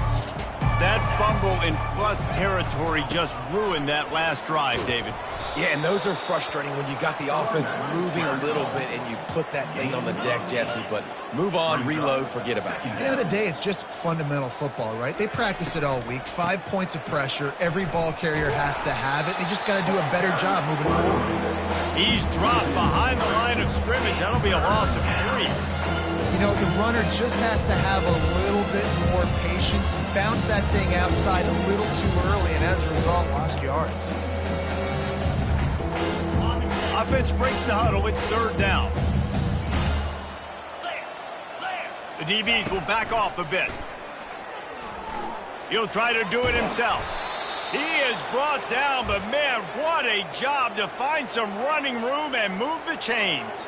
That fumble in plus territory just ruined that last drive, David. Yeah, and those are frustrating when you got the offense moving a little bit and you put that thing on the deck, Jesse. But move on, reload, forget about it. At the end of the day, it's just fundamental football, right? They practice it all week. 5 points of pressure. Every ball carrier has to have it. They just got to do a better job moving forward. He's dropped behind the line of scrimmage. That'll be a loss of 3. You know, the runner just has to have a little bit more patience and bounce that thing outside a little too early, and as a result, lost yards. Offense breaks the huddle. It's third down. The DBs will back off a bit. He'll try to do it himself. He is brought down, but man, what a job to find some running room and move the chains.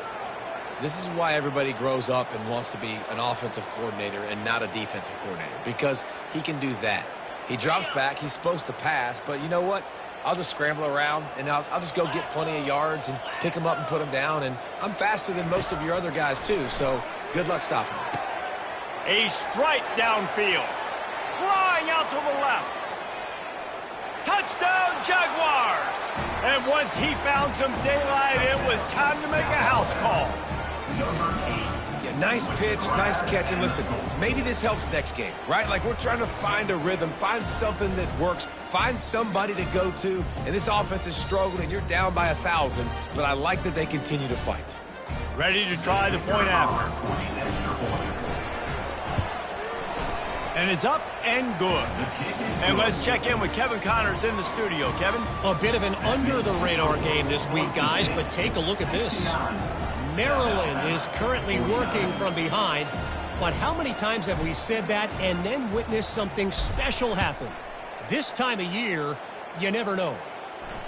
This is why everybody grows up and wants to be an offensive coordinator and not a defensive coordinator, because he can do that. He drops back. He's supposed to pass, but you know what? I'll just scramble around, and I'll just go get plenty of yards and pick them up and put them down. And I'm faster than most of your other guys, too, so good luck stopping him. A strike downfield. Flying out to the left. Touchdown, Jaguars! And once he found some daylight, it was time to make a house call. Yeah, nice pitch, nice catch. And listen, maybe this helps next game, right? Like, we're trying to find a rhythm, find something that works, find somebody to go to. And this offense is struggling, and you're down by 1,000, but I like that they continue to fight. Ready to try the point after. And it's up and good. And let's check in with Kevin Connors in the studio. Kevin? A bit of an under-the-radar game this week, guys, but take a look at this. Maryland is currently working from behind, but how many times have we said that and then witnessed something special happen? This time of year, you never know.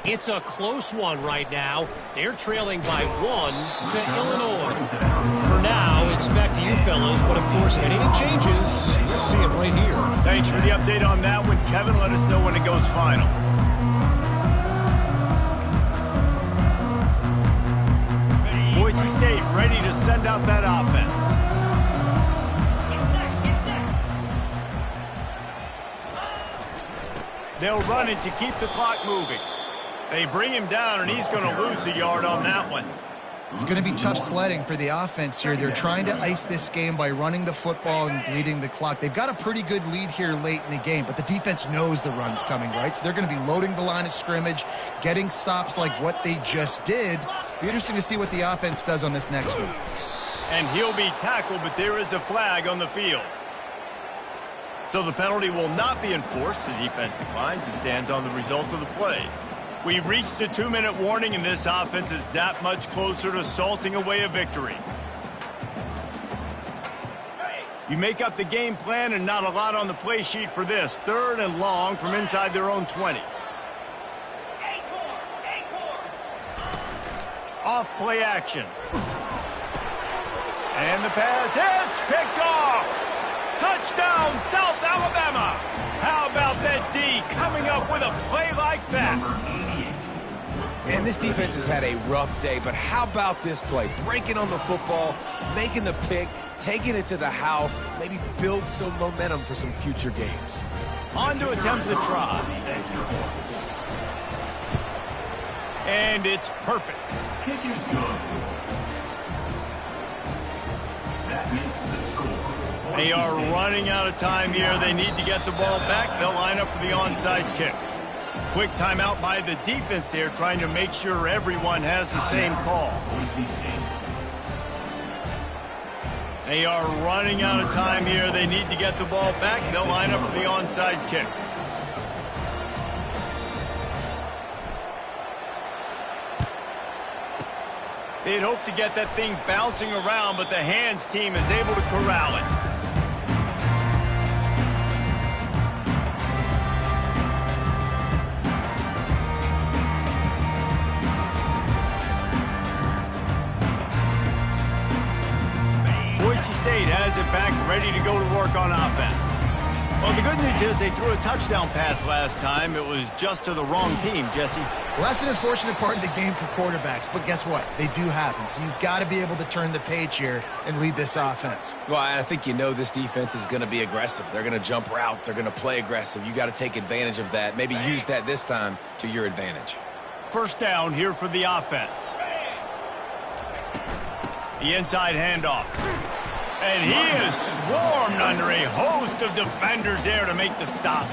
It's a close one right now. They're trailing by 1 to Illinois. For now, it's back to you fellas, but of course, if anything changes, you'll see it right here. Thanks for the update on that one, Kevin. Let us know when it goes final. Boise State ready to send out that offense. They'll run it to keep the clock moving. They bring him down, and he's going to lose a yard on that one. It's going to be tough sledding for the offense here. They're trying to ice this game by running the football and bleeding the clock. They've got a pretty good lead here late in the game, but the defense knows the run's coming, right? So they're going to be loading the line of scrimmage, getting stops like what they just did. It'll be interesting to see what the offense does on this next one. And he'll be tackled, but there is a flag on the field. So the penalty will not be enforced. The defense declines and stands on the result of the play. We've reached the 2-minute warning, and this offense is that much closer to salting away a victory. You make up the game plan, and not a lot on the play sheet for this. 3rd and long from inside their own 20. Off play action. And the pass hits, picked off. Touchdown, South Alabama. How about that D coming up with a play like that? And this defense has had a rough day, but how about this play? Breaking on the football, making the pick, taking it to the house, maybe build some momentum for some future games. On to attempt the try. And it's perfect. Kick is good. That makes the score. They are running out of time here. They need to get the ball back. They'll line up for the onside kick. Quick timeout by the defense there, trying to make sure everyone has the same call. They are running out of time here. They need to get the ball back. They'll line up for the onside kick. They'd hope to get that thing bouncing around, but the hands team is able to corral it. Boise State has it back, ready to go to work on offense. Well, the good news is they threw a touchdown pass last time. It was just to the wrong team, Jesse. Well, that's an unfortunate part of the game for quarterbacks, but guess what? They do happen, so you've got to be able to turn the page here and lead this offense. Well, I think you know this defense is going to be aggressive. They're going to jump routes. They're going to play aggressive. You got to take advantage of that. Maybe use that this time to your advantage. First down here for the offense. The inside handoff. And he is swarmed under a host of defenders there to make the stop.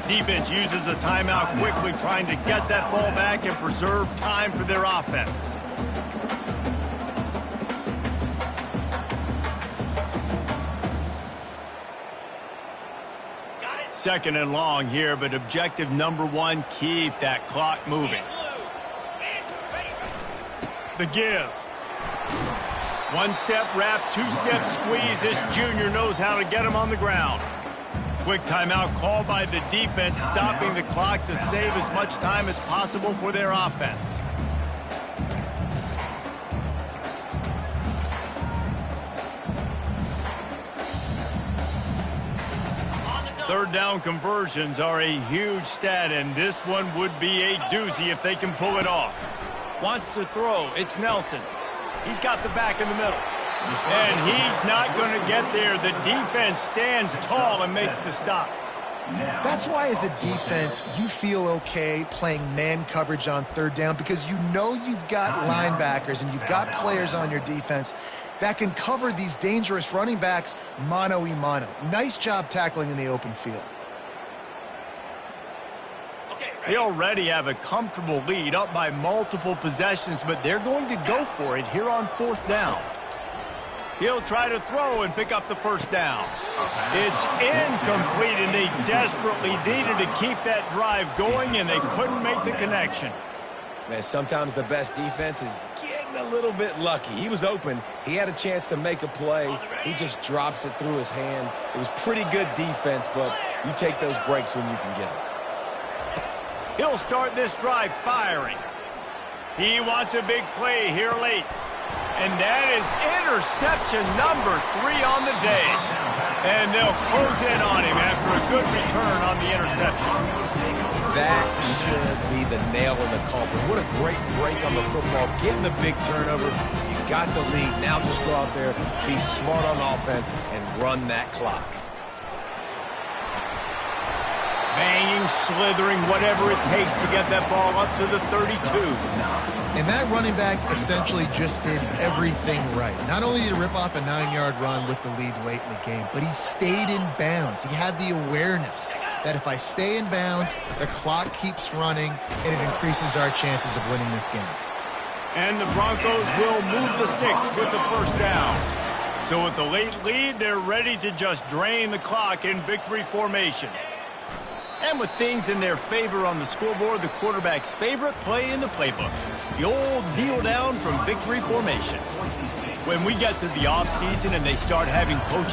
Defense uses a timeout quickly, trying to get that ball back and preserve time for their offense. Second and long here, but objective number one, keep that clock moving. The give. One-step wrap, two-step squeeze. This junior knows how to get him on the ground. Quick timeout called by the defense, stopping the clock to save as much time as possible for their offense. Third down conversions are a huge stat, and this one would be a doozy if they can pull it off. Wants to throw. It's Nelson. He's got the back in the middle. And he's not going to get there. The defense stands tall and makes the stop. That's why, as a defense, you feel okay playing man coverage on third down, because you know you've got linebackers and you've got players on your defense that can cover these dangerous running backs mano-a-mano. Nice job tackling in the open field. They already have a comfortable lead, up by multiple possessions, but they're going to go for it here on fourth down. He'll try to throw and pick up the first down. It's incomplete, and they desperately needed to keep that drive going, and they couldn't make the connection. Man, sometimes the best defense is getting a little bit lucky. He was open. He had a chance to make a play. He just drops it through his hand. It was pretty good defense, but you take those breaks when you can get them. He'll start this drive firing. He wants a big play here late. And that is interception number 3 on the day. And they'll close in on him after a good return on the interception. That should be the nail in the coffin. What a great break on the football. Getting the big turnover. You got the lead. Now just go out there, be smart on offense, and run that clock. Banging, slithering, whatever it takes to get that ball up to the 32. And that running back essentially just did everything right. Not only did he rip off a 9-yard run with the lead late in the game, but he stayed in bounds. He had the awareness that if I stay in bounds, the clock keeps running, and it increases our chances of winning this game. And the Broncos will move the sticks with the first down. So with the late lead, they're ready to just drain the clock in victory formation. And with things in their favor on the scoreboard, the quarterback's favorite play in the playbook, the old kneel down from victory formation. When we get to the offseason and they start having coach